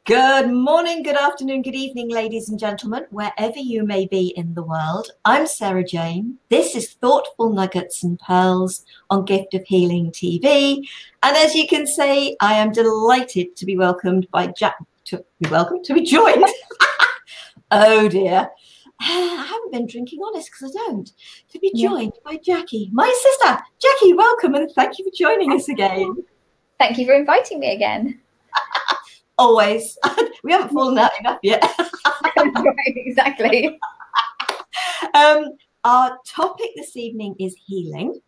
Good morning, good afternoon, good evening, ladies and gentlemen, wherever you may be in the world. I'm Sara Jane. This is Thoughtful Nuggets and Pearls on Gift of Healing TV. And as you can see, I am delighted to be welcomed by to be joined. Oh dear. I haven't been drinking honest because I don't. To be joined by Jackie, my sister. Jackie, welcome and thank you for joining us again. Thank you for inviting me again. Always. We haven't fallen out enough yet. Right, exactly. Our topic this evening is healing.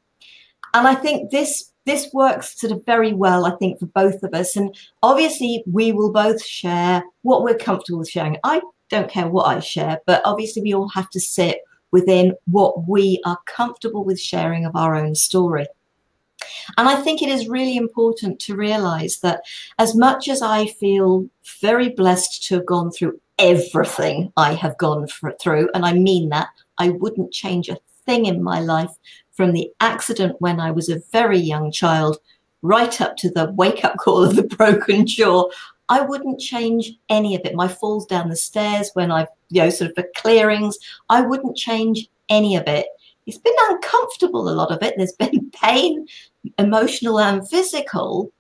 And I think this works sort of very well, I think, for both of us. And obviously, we will both share what we're comfortable with sharing. I don't care what I share, but obviously, we all have to sit within what we are comfortable with sharing of our own story. And I think it is really important to realize that as much as I feel very blessed to have gone through everything I have gone through, and I mean that, I wouldn't change a thing in my life from the accident when I was a very young child right up to the wake-up call of the broken jaw. I wouldn't change any of it. My falls down the stairs when I've, sort of the clearings, I wouldn't change any of it. It's been uncomfortable, a lot of it. There's been pain, emotional and physical,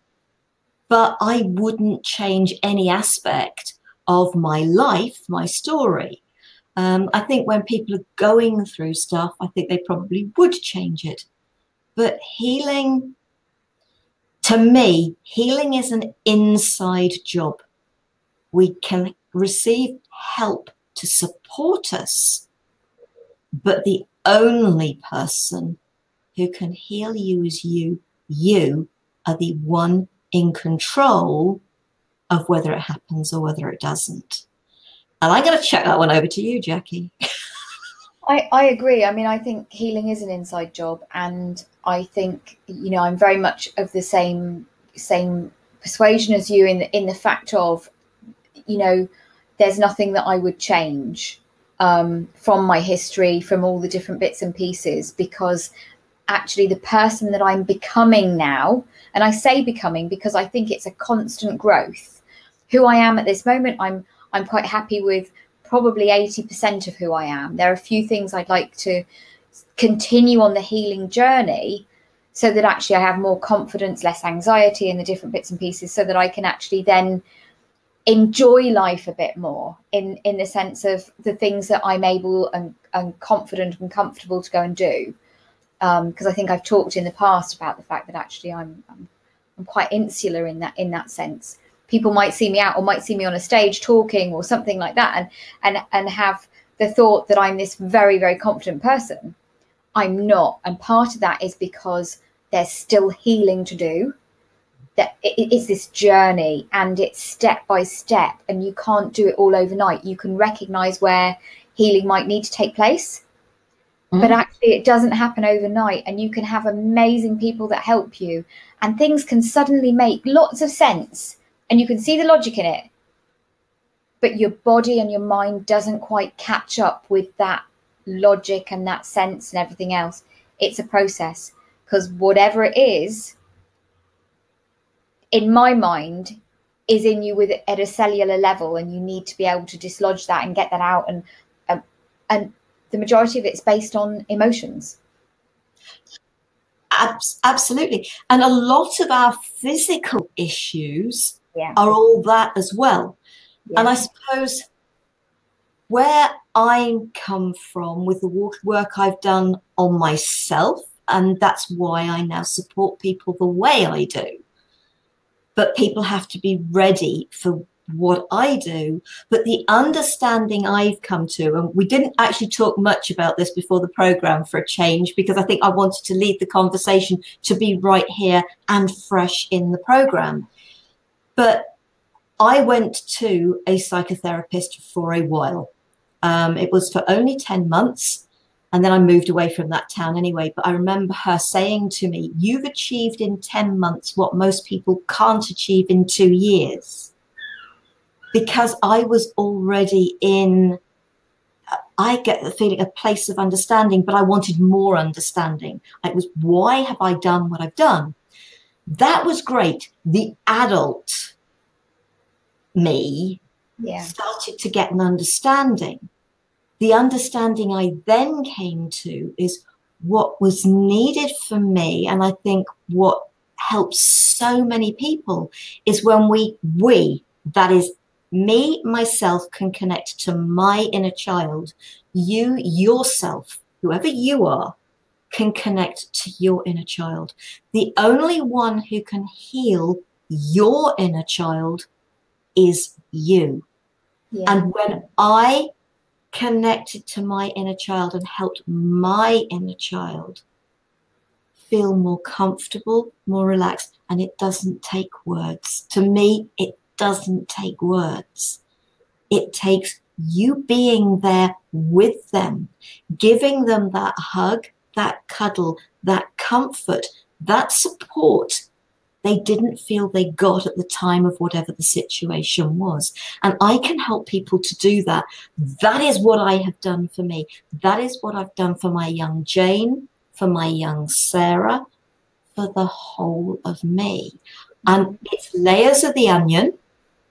but I wouldn't change any aspect of my life, my story. I think when people are going through stuff, I think they probably would change it. But healing, to me, healing is an inside job. We can receive help to support us, but the only person who can heal you is you. You are the one in control of whether it happens or whether it doesn't. And I'm going to check that one over to you, Jackie. I agree. I mean, I think healing is an inside job, and I think I'm very much of the same persuasion as you in the fact of there's nothing that I would change from my history, from all the different bits and pieces, because actually the person that I'm becoming now, and I say becoming because I think it's a constant growth. Who I am at this moment, I'm quite happy with probably 80% of who I am. There are a few things I'd like to continue on the healing journey so that actually I have more confidence, less anxiety in the different bits and pieces, so that I can actually then enjoy life a bit more in the sense of the things that I'm able and confident and comfortable to go and do. Because I think I've talked in the past about the fact that actually I'm quite insular in that sense. People might see me out or might see me on a stage talking or something like that and have the thought that I'm this very, very confident person. I'm not. And part of that is because there's still healing to do. That it's this journey and it's step by step, and you can't do it all overnight. You can recognize where healing might need to take place. But actually it doesn't happen overnight, and you can have amazing people that help you, and things can suddenly make lots of sense and you can see the logic in it, but your body and your mind doesn't quite catch up with that logic and that sense and everything else. It's a process, because whatever it is, in my mind, is in you at a cellular level, and you need to be able to dislodge that and get that out, and the majority of it's based on emotions. Absolutely. And a lot of our physical issues are all that as well. Yeah. And I suppose where I come from with the work I've done on myself, and that's why I now support people the way I do. But people have to be ready for what I do. But the understanding I've come to, and we didn't actually talk much about this before the program for a change, because I think I wanted to lead the conversation to be right here and fresh in the program. But I went to a psychotherapist for a while. It was for only 10 months. And then I moved away from that town anyway. But I remember her saying to me, you've achieved in 10 months what most people can't achieve in 2 years. Because I was already in, I get the feeling, a place of understanding, but I wanted more understanding. It was, why have I done what I've done? That was great. The adult me Yeah. started to get an understanding. The understanding I then came to is what was needed for me. And I think what helps so many people is when we, that is me, myself, can connect to my inner child. You, yourself, whoever you are, can connect to your inner child. The only one who can heal your inner child is you. Yeah. And when I connected to my inner child and helped my inner child feel more comfortable, more relaxed, and it doesn't take words. To me, it doesn't take words. It takes you being there with them, giving them that hug, that cuddle, that comfort, that support they didn't feel they got at the time of whatever the situation was. And I can help people to do that. That is what I have done for me. That is what I've done for my young Jane, for my young Sarah, for the whole of me. And it's layers of the onion.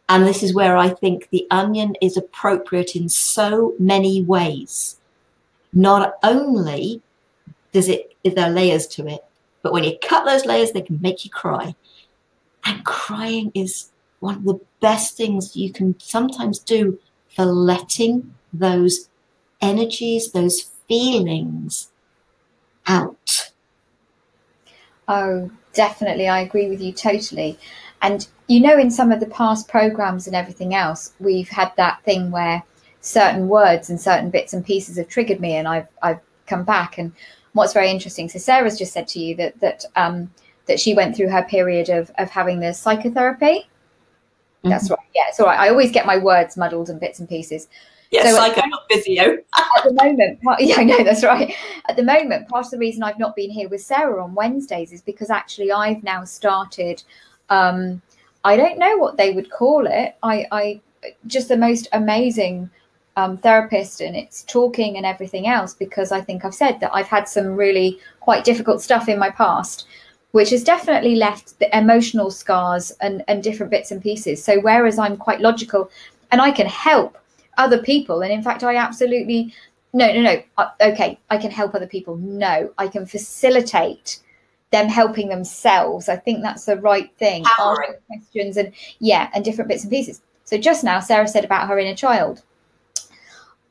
And this is where I think the onion is appropriate in so many ways. Not only is there layers to it, but when you cut those layers, they can make you cry. And crying is one of the best things you can sometimes do for letting those energies, those feelings out. Oh, definitely. I agree with you totally. And you know, in some of the past programs and everything else, we've had that thing where certain words and certain bits and pieces have triggered me, and I've come back. And what's very interesting, so Sarah's just said to you that she went through her period of having the psychotherapy. That's right. Yeah, it's all right. I always get my words muddled and bits and pieces. Yeah, so psycho, not physio. At the moment, yeah, I know, that's right. At the moment, part of the reason I've not been here with Sarah on Wednesdays is because actually I've now started, I don't know what they would call it. I just the most amazing therapist, and it's talking and everything else, because I think I've said that I've had some really quite difficult stuff in my past, which has definitely left the emotional scars and different bits and pieces. So whereas I'm quite logical and I can help other people, and in fact I absolutely okay, I can help other people. No, I can facilitate them helping themselves. I think that's the right thing. Asking questions and different bits and pieces. So just now Sarah said about her inner child.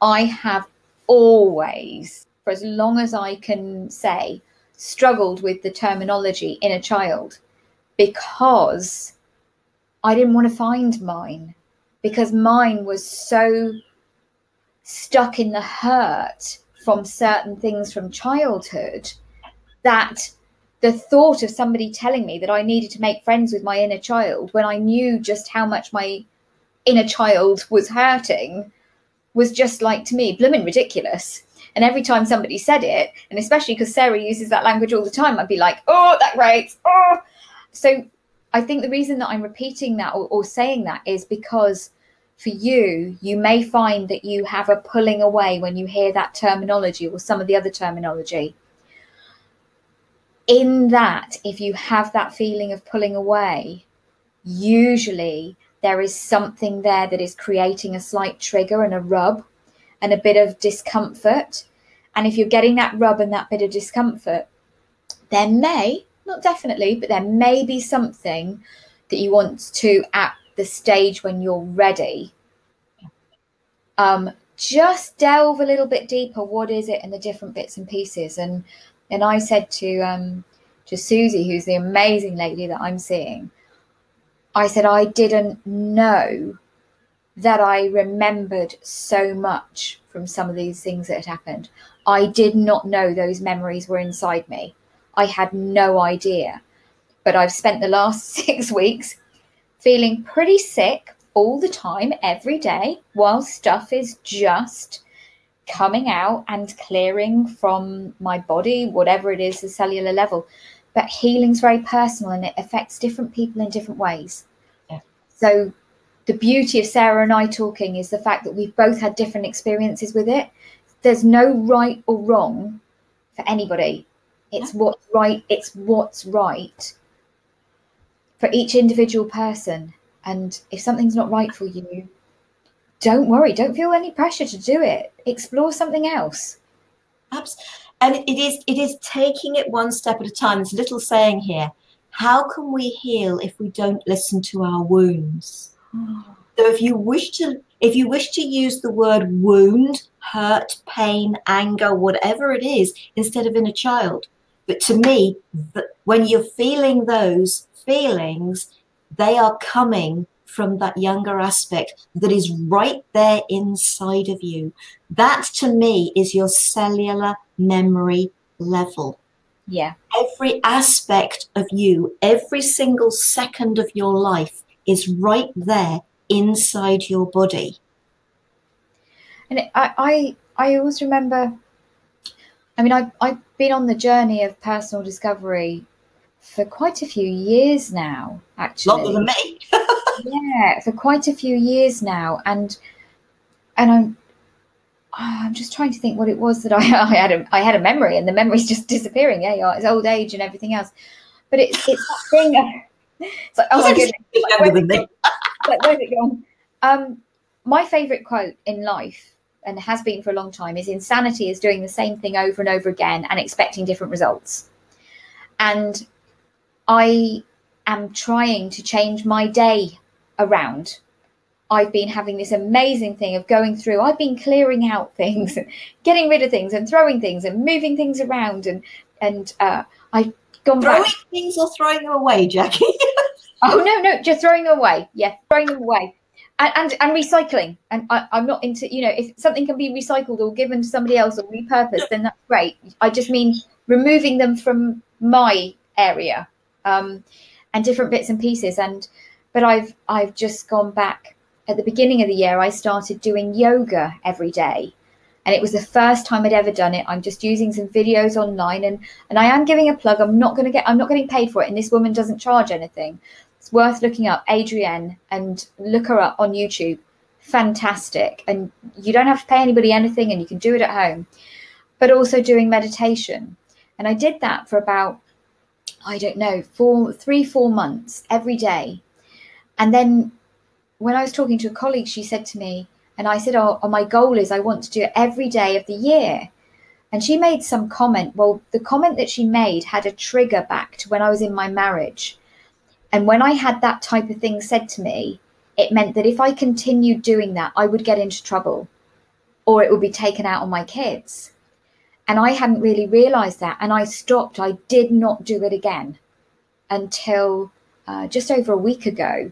I have always, for as long as I can say, struggled with the terminology inner child, because I didn't want to find mine, because mine was so stuck in the hurt from certain things from childhood that the thought of somebody telling me that I needed to make friends with my inner child when I knew just how much my inner child was hurting was just, like, to me, blooming ridiculous. And every time somebody said it, and especially because Sarah uses that language all the time, I'd be like, oh, that grates. Oh. So I think the reason that I'm repeating that or saying that is because for you, you may find that you have a pulling away when you hear that terminology or some of the other terminology. In that, if you have that feeling of pulling away, usually there is something there that is creating a slight trigger and a rub and a bit of discomfort. And if you're getting that rub and that bit of discomfort, there may, not definitely, but there may be something that you want to, at the stage when you're ready, just delve a little bit deeper. What is it, and the different bits and pieces? And I said to Susie, who's the amazing lady that I'm seeing, I said I didn't know that I remembered so much from some of these things that had happened. I did not know those memories were inside me. I had no idea. But I've spent the last 6 weeks feeling pretty sick all the time, every day, while stuff is just coming out and clearing from my body, whatever it is, the cellular level. But healing's very personal, and it affects different people in different ways. Yeah. So the beauty of Sarah and I talking is the fact that we've both had different experiences with it. There's no right or wrong for anybody. It's what's right. It's what's right for each individual person. And if something's not right for you, don't worry. Don't feel any pressure to do it. Explore something else. And it is taking it one step at a time. There's a little saying here: how can we heal if we don't listen to our wounds? So if you wish to use the word wound, hurt, pain, anger, whatever it is, instead of inner child, but to me, when you're feeling those feelings, they are coming from that younger aspect that is right there inside of you. That to me is your cellular memory level. Yeah. Every aspect of you, every single second of your life is right there inside your body. And I always remember, I mean, I've been on the journey of personal discovery for quite a few years now, actually. Longer than me. Yeah, for quite a few years now. And I'm just trying to think what it was that I had a memory, and the memory's just disappearing. Yeah, it's old age and everything else. But it's that thing. It's like, oh my goodness, where's it gone? My favourite quote in life, and has been for a long time, is insanity is doing the same thing over and over again and expecting different results. And I am trying to change my day around. I've been having this amazing thing of going through, I've been clearing out things and getting rid of things and throwing things and moving things around, and I've gone throwing back. things or throwing them away, Jackie? Oh no, just throwing them away. Yeah, throwing them away. And recycling. And I'm not into, if something can be recycled or given to somebody else or repurposed, then that's great. I just mean removing them from my area, and different bits and pieces. But I've just gone back. At the beginning of the year, I started doing yoga every day. And it was the first time I'd ever done it. I'm just using some videos online, and I am giving a plug. I'm not getting paid for it. And this woman doesn't charge anything. It's worth looking up, Adrienne, and look her up on YouTube. Fantastic. And you don't have to pay anybody anything, and you can do it at home. But also doing meditation. And I did that for about, I don't know, 4 months every day. And then when I was talking to a colleague, she said to me, and I said, oh, my goal is I want to do it every day of the year. And she made some comment. Well, the comment that she made had a trigger back to when I was in my marriage. And when I had that type of thing said to me, it meant that if I continued doing that, I would get into trouble, or it would be taken out on my kids. And I hadn't really realized that. And I stopped. I did not do it again until just over a week ago.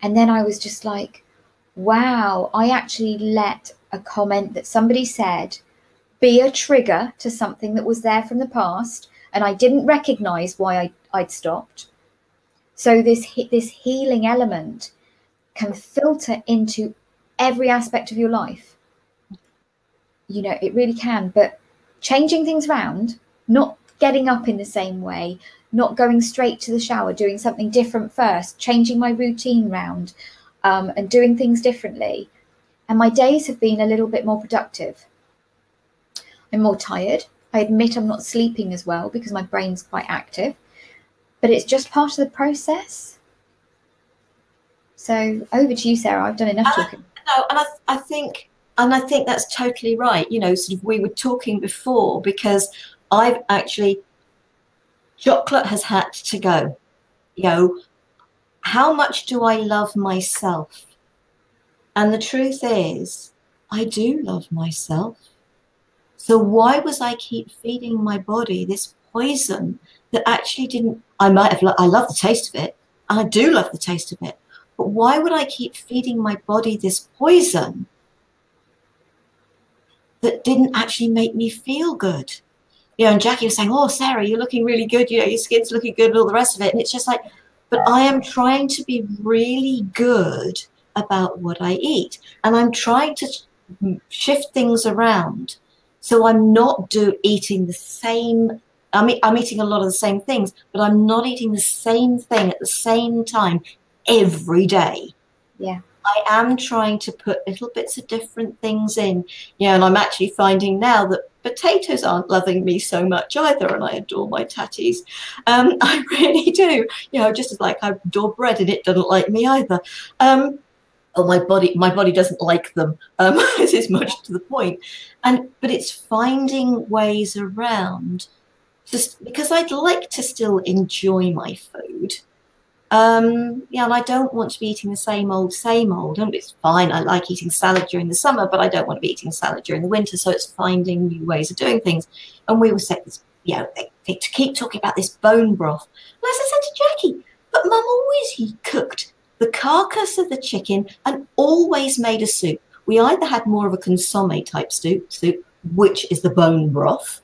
And then I was just like, wow, I actually let a comment that somebody said be a trigger to something that was there from the past. And I didn't recognize why I'd stopped. So this healing element can filter into every aspect of your life. It really can. But changing things around, not getting up in the same way, not going straight to the shower, doing something different first, changing my routine round, and doing things differently. And my days have been a little bit more productive. I'm more tired. I admit I'm not sleeping as well because my brain's quite active. But it's just part of the process. So over to you, Sarah. I've done enough talking. No, and I think that's totally right. Sort of we were talking before, because I've actually, chocolate has had to go. How much do I love myself? And the truth is, I do love myself. So why was I keep feeding my body this poison that actually didn't, I love the taste of it, and I do love the taste of it, but why would I keep feeding my body this poison that didn't actually make me feel good? And Jackie was saying, oh, Sarah, you're looking really good, your skin's looking good and all the rest of it. And it's just like, but I am trying to be really good about what I eat. And I'm trying to shift things around. So I'm not eating the same, I'm eating a lot of the same things, but I'm not eating the same thing at the same time every day. Yeah. I am trying to put little bits of different things in, and I'm actually finding now that potatoes aren't loving me so much either, and I adore my tatties. I really do. Just as like I adore bread and it doesn't like me either. Oh, my body doesn't like them. This is much to the point. But it's finding ways around, just because I'd like to still enjoy my food. And I don't want to be eating the same old, same old. And it's fine. I like eating salad during the summer, but I don't want to be eating salad during the winter. So it's finding new ways of doing things. And we were set this, they keep talking about this bone broth. And as I said to Jackie, but Mum always cooked the carcass of the chicken and always made a soup. We either had more of a consomme type soup, which is the bone broth,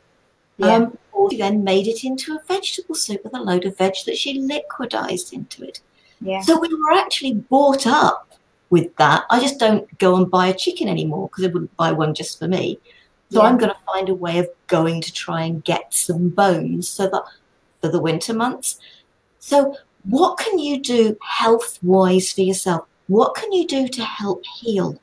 or she then made it into a vegetable soup with a load of veg that she liquidized into it. Yeah. So we were actually brought up with that. I just don't go and buy a chicken anymore because I wouldn't buy one just for me. So I'm going to find a way of going to try and get some bones so that for the winter months. So what can you do health-wise for yourself? What can you do to help heal?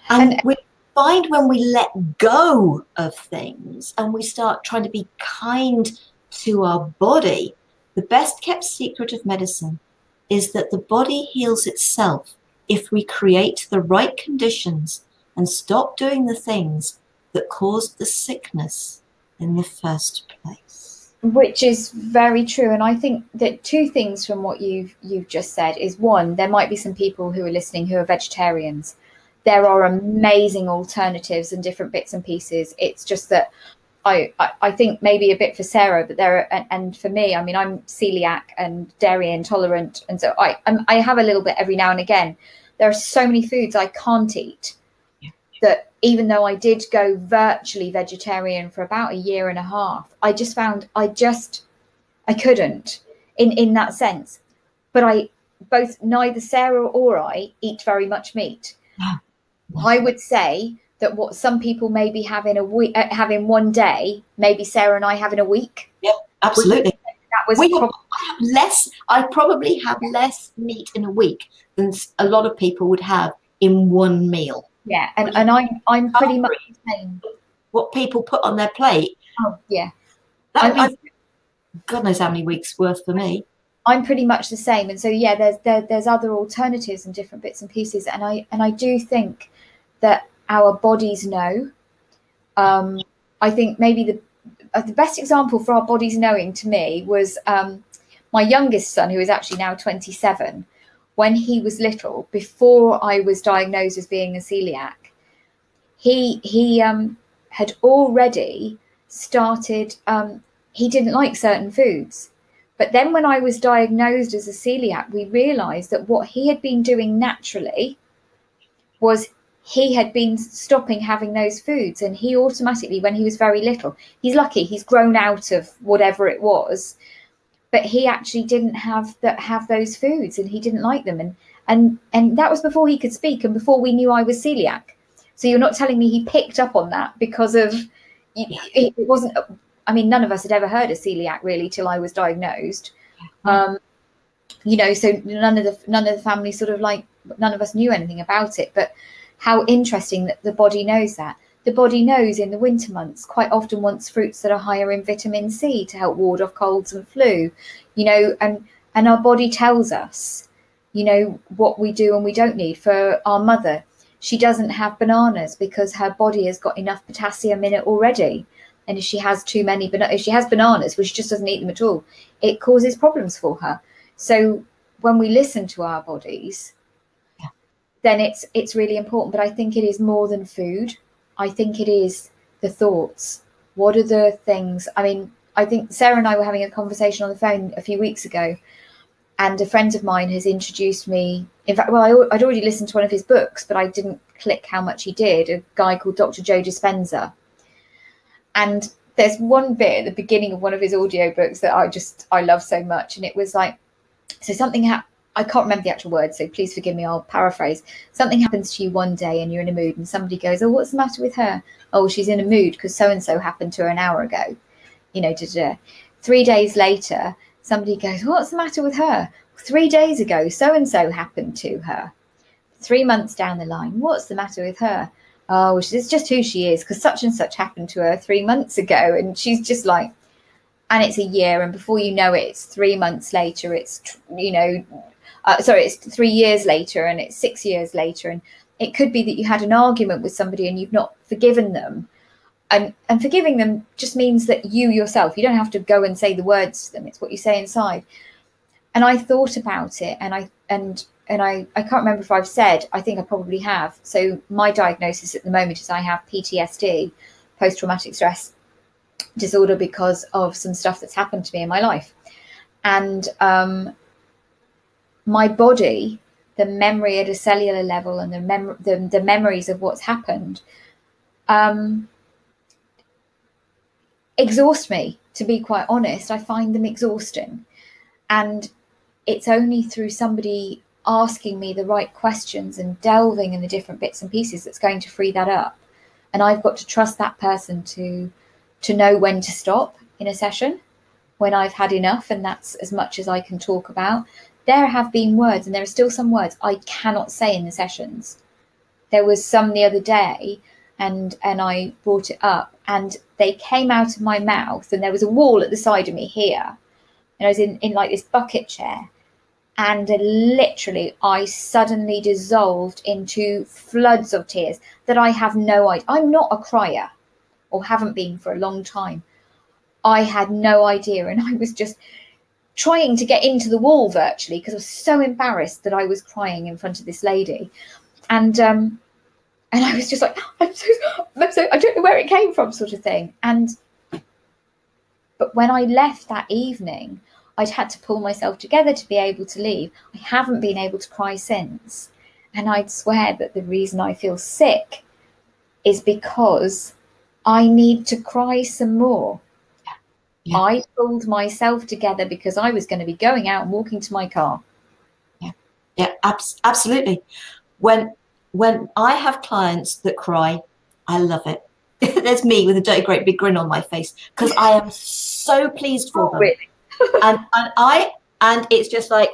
And we find when we let go of things and we start trying to be kind to our body, the best kept secret of medicine is that the body heals itself if we create the right conditions and stop doing the things that caused the sickness in the first place. Which is very true. And I think that two things from what you've just said is, one, there might be some people who are listening who are vegetarians. There are amazing alternatives and different bits and pieces. It's just that I think maybe a bit for Sarah, but and for me, I mean, I'm celiac and dairy intolerant. And so I have a little bit every now and again. There are so many foods I can't eat that even though I did go virtually vegetarian for about a year and a half, I just found I couldn't in that sense. But neither Sarah or I eat very much meat. I would say that what some people maybe have in a week, having one day, maybe Sarah and I have in a week. Yeah, absolutely. I probably have less meat in a week than a lot of people would have in one meal. Yeah, and I'm pretty much the same. What people put on their plate. Oh yeah. God knows how many weeks worth for me. I'm pretty much the same, and so there's other alternatives and different bits and pieces, and I do think that our bodies know. I think maybe the best example for our bodies knowing to me was my youngest son, who is actually now 27. When he was little, before I was diagnosed as being a celiac, he had already started. He didn't like certain foods. But then when I was diagnosed as a celiac, we realised that what he had been doing naturally was he had been stopping having those foods. And he automatically, when he was very little, he's lucky, he's grown out of whatever it was, but he actually didn't have those foods and he didn't like them. And that was before he could speak and before we knew I was celiac. So you're not telling me he picked up on that because of, it wasn't... I mean, none of us had ever heard of celiac really till I was diagnosed. So none of the family sort of none of us knew anything about it. But how interesting that the body knows that. The body knows in the winter months quite often wants fruits that are higher in vitamin C to help ward off colds and flu, and our body tells us, what we do and we don't need. For our mother, she doesn't have bananas because her body has got enough potassium in it already. And if she has if she has bananas, well, she just doesn't eat them at all, it causes problems for her. So when we listen to our bodies, then it's really important. But I think it is more than food. I think it is the thoughts. What are the things? I mean, I think Sarah and I were having a conversation on the phone a few weeks ago, and a friend of mine has introduced me. In fact, I'd already listened to one of his books, but I didn't click how much he did. A guy called Dr. Joe Dispenza. And there's one bit at the beginning of one of his audiobooks that I love so much. And it was like, so something I can't remember the actual words, so please forgive me, I'll paraphrase. Something happens to you one day and you're in a mood and somebody goes, oh, what's the matter with her? Oh, she's in a mood because so-and-so happened to her an hour ago. 3 days later, somebody goes, what's the matter with her? 3 days ago, so-and-so happened to her. 3 months down the line, what's the matter with her? Oh, it's just who she is, because such and such happened to her 3 months ago. And she's just like, and it's a year, and before you know it, it's 3 months later, it's, it's 3 years later, and it's 6 years later. And it could be that you had an argument with somebody and you've not forgiven them. And forgiving them just means that you yourself, you don't have to go and say the words to them. It's what you say inside. And I thought about it, and I can't remember if I've said, I think I probably have. So my diagnosis at the moment is I have PTSD, post-traumatic stress disorder, because of some stuff that's happened to me in my life. And my body, the memory at a cellular level, and the memories of what's happened, exhaust me, to be quite honest. I find them exhausting. And it's only through somebody asking me the right questions and delving in the different bits and pieces that's going to free that up. And I've got to trust that person to know when to stop in a session, when I've had enough, and that's as much as I can talk about. There have been words, and there are still some words I cannot say in the sessions. There was some the other day, and I brought it up, and they came out of my mouth, and there was a wall at the side of me here, and I was in like this bucket chair, and literally I suddenly dissolved into floods of tears that I have no idea. I'm not a crier, or haven't been for a long time. I had no idea, and I was just trying to get into the wall virtually, because I was so embarrassed that I was crying in front of this lady. And I was just like, I'm so, I don't know where it came from, sort of thing. But when I left that evening, I'd had to pull myself together to be able to leave. I haven't been able to cry since. And I'd swear that the reason I feel sick is because I need to cry some more. Yeah. I pulled myself together because I was going to be going out and walking to my car. Yeah, absolutely. When I have clients that cry, I love it. There's me with a great big grin on my face, because I am so pleased for them. Really? and it's just like,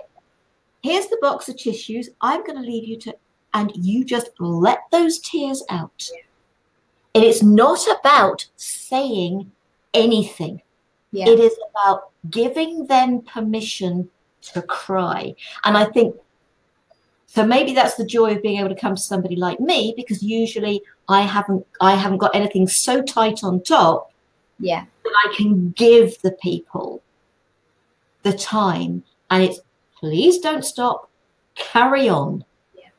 here's the box of tissues. I'm going to leave you to, and you just let those tears out. Yeah. And it's not about saying anything. Yeah. It is about giving them permission to cry. And I think, so maybe that's the joy of being able to come to somebody like me, because usually I haven't got anything so tight on top. Yeah. That I can give the people the time, and it's, please don't stop, carry on. Yeah.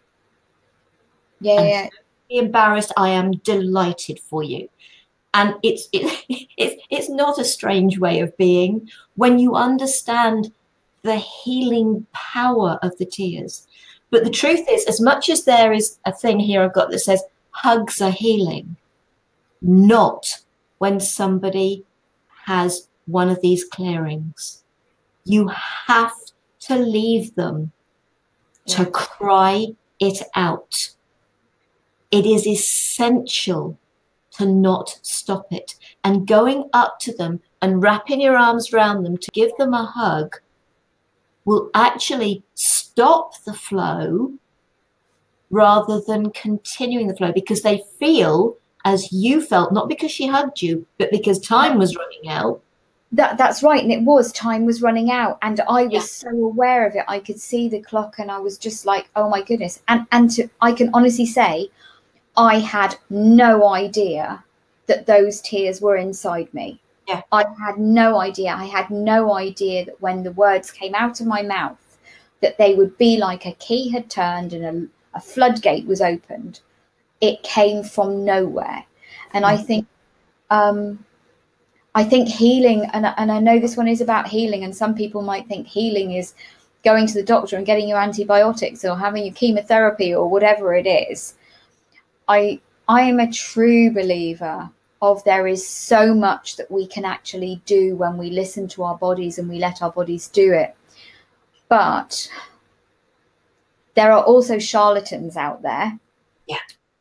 Yeah. Don't be embarrassed. I am delighted for you. And it's not a strange way of being when you understand the healing power of the tears. But the truth is, as much as there is a thing here I've got that says hugs are healing, not when somebody has one of these clearings. You have to leave them to cry it out. It is essential to not stop it. And going up to them and wrapping your arms around them to give them a hug will actually stop the flow rather than continuing the flow, because they feel as you felt, not because she hugged you, but because time was running out. That's right. And it was, time was running out. And I was so aware of it. I could see the clock, and I was just like, oh my goodness. And I can honestly say, I had no idea that those tears were inside me. Yeah. I had no idea. I had no idea that when the words came out of my mouth, that they would be like a key had turned and a floodgate was opened. It came from nowhere. And I think healing, and I know this one is about healing, and some people might think healing is going to the doctor and getting your antibiotics or having your chemotherapy or whatever it is. I am a true believer of there is so much that we can actually do when we listen to our bodies and we let our bodies do it. But there are also charlatans out there. Yeah.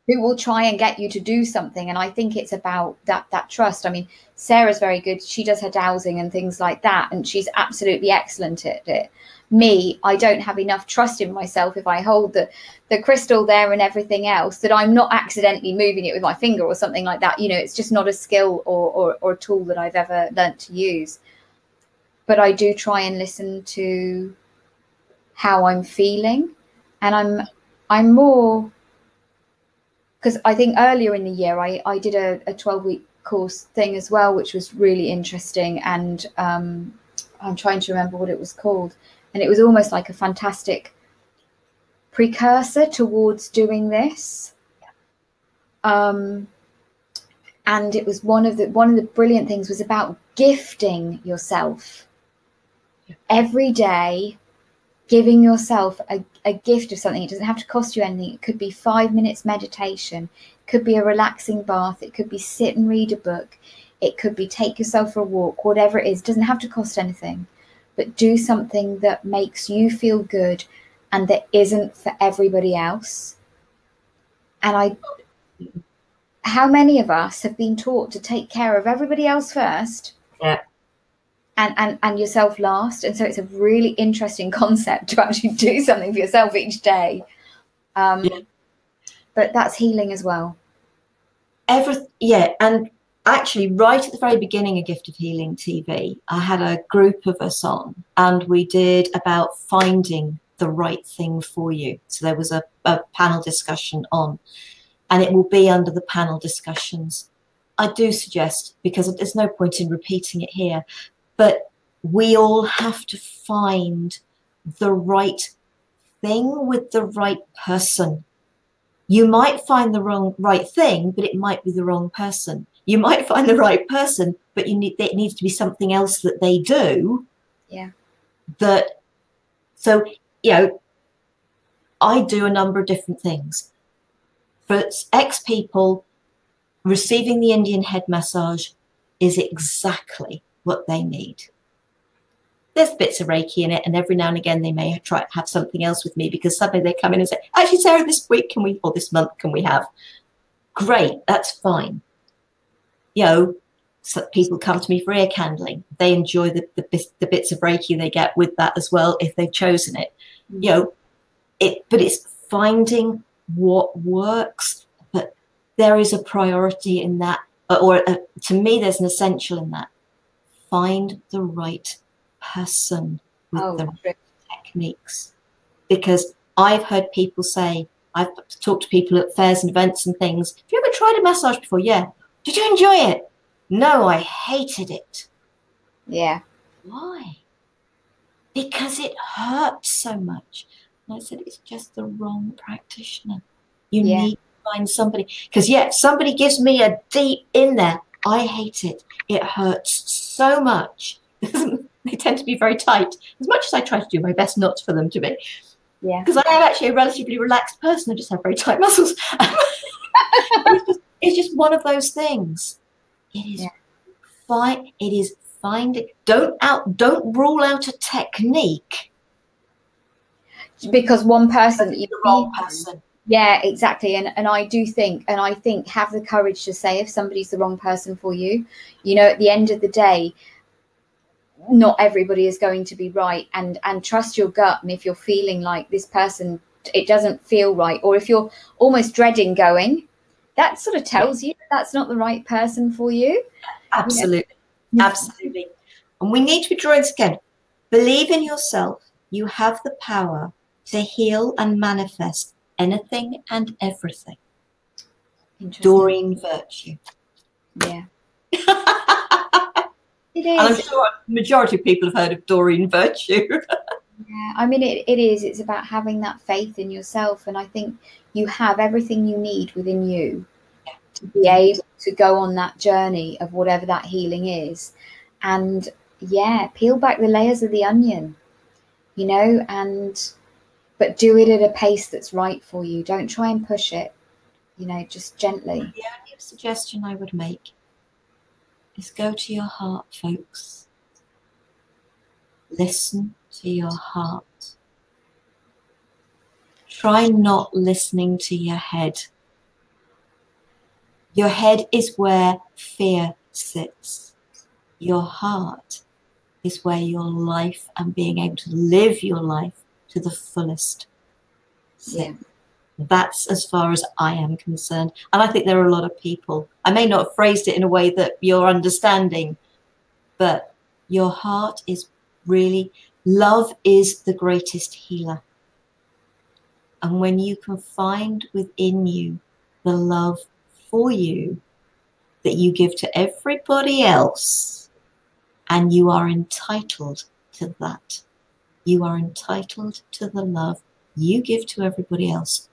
who will try and get you to do something. And I think it's about that trust. I mean, Sarah's very good. She does her dowsing and things like that, and she's absolutely excellent at it. Me, I don't have enough trust in myself if I hold the crystal there and everything else, that I'm not accidentally moving it with my finger or something like that. You know, it's just not a skill or a tool that I've ever learnt to use. But I do try and listen to how I'm feeling, and I'm more, because I think earlier in the year I did a 12-week course thing as well, which was really interesting, and I'm trying to remember what it was called, and it was almost like a fantastic precursor towards doing this. And it was one of the brilliant things was about gifting yourself every day, giving yourself a gift of something. It doesn't have to cost you anything. It could be 5 minutes meditation, it could be a relaxing bath, it could be sit and read a book, it could be take yourself for a walk, whatever it is. It doesn't have to cost anything, but do something that makes you feel good and that isn't for everybody else. And how many of us have been taught to take care of everybody else first? Yeah. And yourself last. And so it's a really interesting concept to actually do something for yourself each day. But that's healing as well. And actually right at the very beginning of Gift of Healing TV, I had a group of us on, and we did about finding the right thing for you. So there was a panel discussion on, and it will be under the panel discussions. I do suggest, because there's no point in repeating it here, but we all have to find the right thing with the right person. You might find the right thing, but it might be the wrong person. You might find the right person, but it needs to be something else that they do. Yeah. So, I do a number of different things. For ex-people, receiving the Indian head massage is exactly what they need. There's bits of Reiki in it, and every now and again they may have something else with me, because suddenly they come in and say, actually, Sarah, this week or this month can we have? Great, that's fine. So people come to me for ear candling. They enjoy the bits of Reiki they get with that as well, if they've chosen it. But it's finding what works. But there is a priority in that, to me, there's an essential in that. Find the right person with the right techniques. Because I've heard people say, I've talked to people at fairs and events and things, have you ever tried a massage before? Yeah. Did you enjoy it? No, I hated it. Yeah. Why? Because it hurts so much. And I said, it's just the wrong practitioner. You need to find somebody. Because, somebody gives me a deep in there. I hate it. It hurts so much. They tend to be very tight. As much as I try to do my best not for them to be. Yeah. Because I am actually a relatively relaxed person. I just have very tight muscles. It's just one of those things. It is fine. It is finding. Don't rule out a technique because one person, the wrong person. Yeah, exactly. And I think have the courage to say if somebody's the wrong person for you. At the end of the day, not everybody is going to be right, and trust your gut. And if you're feeling like this person, it doesn't feel right, or if you're almost dreading going, that sort of tells you that's not the right person for you. Absolutely. Absolutely. And we need to be drawing this again. Believe in yourself. You have the power to heal and manifest anything and everything. Doreen Virtue. Yeah. It is. And I'm sure the majority of people have heard of Doreen Virtue. Yeah, I mean, it is. It's about having that faith in yourself. And I think you have everything you need within you to be able to go on that journey of whatever that healing is. And peel back the layers of the onion, but do it at a pace that's right for you. Don't try and push it, just gently. The only suggestion I would make is go to your heart, folks. Listen to your heart. Try not listening to your head. Your head is where fear sits. Your heart is where your life and being able to live your life to the fullest sits. Yeah. That's as far as I am concerned. And I think there are a lot of people, I may not have phrased it in a way that you're understanding, but your heart is really, love is the greatest healer. And when you can find within you the love for you that you give to everybody else, and you are entitled to that. You are entitled to the love you give to everybody else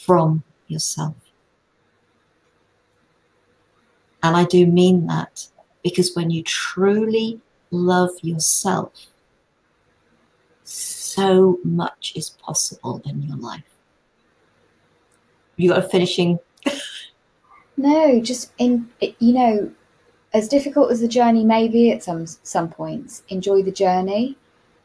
from yourself. And I do mean that, because when you truly love yourself, so much is possible in your life. You got a finishing? No, just as difficult as the journey may be at some points, enjoy the journey.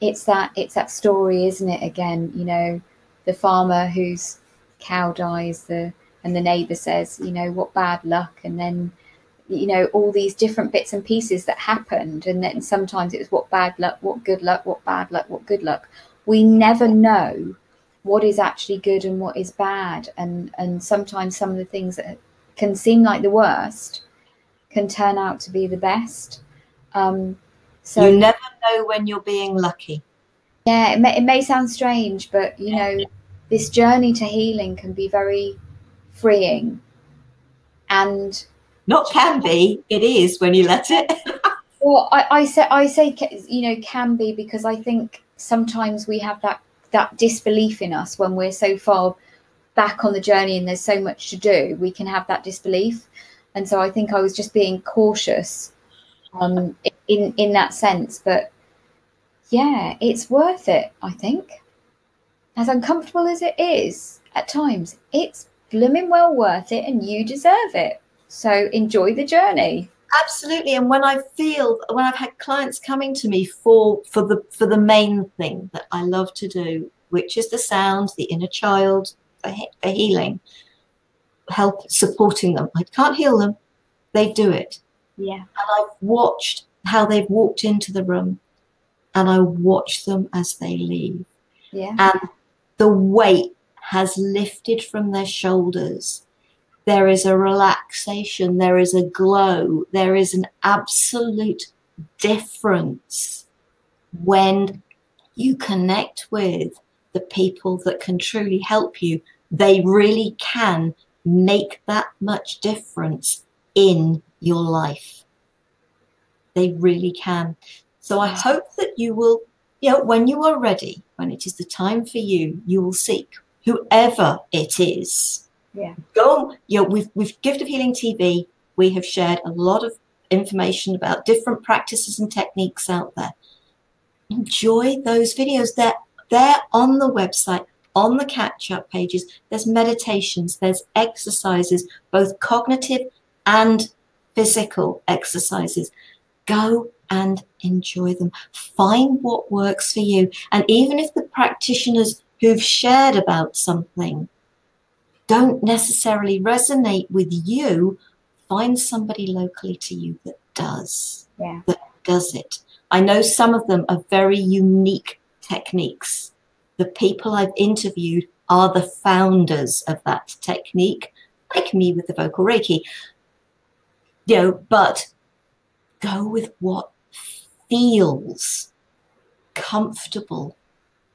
It's that story, isn't it? Again, the farmer whose cow dies, and the neighbour says, what bad luck, and then all these different bits and pieces that happened, and then sometimes it was what bad luck, what good luck, what bad luck, what good luck. We never know what is actually good and what is bad, and sometimes some of the things that can seem like the worst can turn out to be the best. So you never know when you're being lucky. Yeah, it may sound strange, but this journey to healing can be very freeing. And not can be, it is when you let it. Well, I say can be, because I think sometimes we have that disbelief in us when we're so far back on the journey and there's so much to do. We can have that disbelief, and so I think I was just being cautious in that sense. But yeah, it's worth it. I think, as uncomfortable as it is at times, it's blooming well worth it, and you deserve it. So enjoy the journey. Absolutely. And when I've had clients coming to me for the main thing that I love to do, which is the sound, the inner child, the healing, help supporting them. I can't heal them. They do it. Yeah. And I've watched how they've walked into the room, and I watch them as they leave. Yeah. And the weight has lifted from their shoulders. There is a relaxation, there is a glow, there is an absolute difference when you connect with the people that can truly help you. They really can make that much difference in your life. They really can. So I hope that you will, when you are ready, when it is the time for you, you will seek whoever it is. Yeah. Go. We've Gift of Healing TV. We have shared a lot of information about different practices and techniques out there. Enjoy those videos. They're on the website, on the catch-up pages. There's meditations, there's exercises, both cognitive and physical exercises. Go and enjoy them. Find what works for you. And even if the practitioners who've shared about something don't necessarily resonate with you, find somebody locally to you that does. Yeah. That does it. I know some of them are very unique techniques. The people I've interviewed are the founders of that technique, like me with the vocal Reiki. But go with what feels comfortable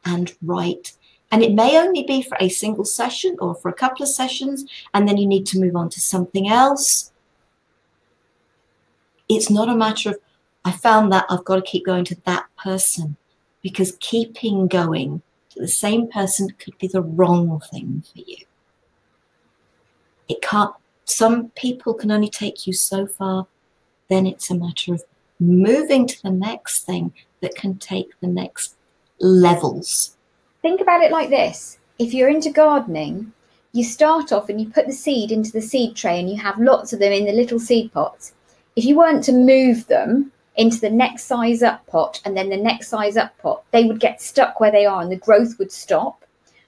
and right. And it may only be for a single session or for a couple of sessions, and then you need to move on to something else. It's not a matter of, I found that I've got to keep going to that person, because keeping going to the same person could be the wrong thing for you. It can't, some people can only take you so far. Then it's a matter of moving to the next thing that can take the next levels. Think about it like this. If you're into gardening, you start off and you put the seed into the seed tray and you have lots of them in the little seed pots. If you weren't to move them into the next size up pot and then the next size up pot, they would get stuck where they are and the growth would stop.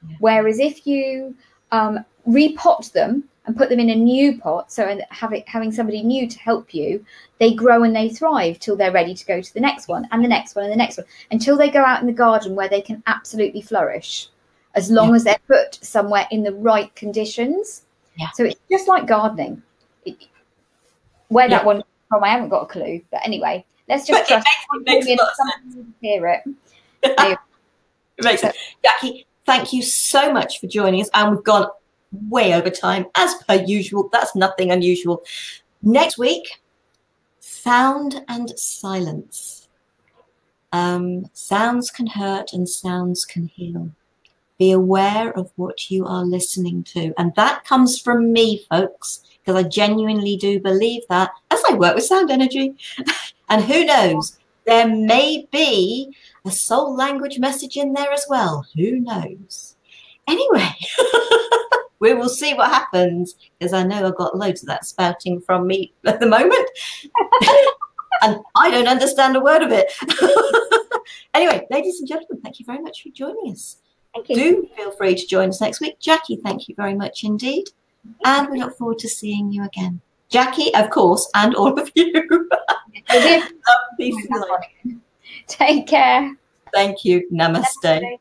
Yeah. Whereas if you repot them and put them in a new pot, so and having somebody new to help you, they grow and they thrive till they're ready to go to the next one and the next one and the next one, until they go out in the garden where they can absolutely flourish, as long as they're put somewhere in the right conditions. So it's just like gardening. Where that one from, I haven't got a clue, but anyway, let's just trust it makes a lot of sense. Hear it. It makes sense. Jackie, thank you so much for joining us, and we've gone way over time as per usual. That's nothing unusual. Next week, sound and silence. Sounds can hurt and sounds can heal. Be aware of what you are listening to, and that comes from me, folks, because I genuinely do believe that, as I work with sound energy. And who knows, there may be a soul language message in there as well. Who knows? Anyway, we will see what happens, because I know I've got loads of that spouting from me at the moment. And I don't understand a word of it. Anyway, ladies and gentlemen, thank you very much for joining us. Thank you. Do feel free to join us next week. Jackie, thank you very much indeed. And we look forward to seeing you again. Jackie, of course, and all of you. Take care. Thank you. Namaste. Namaste.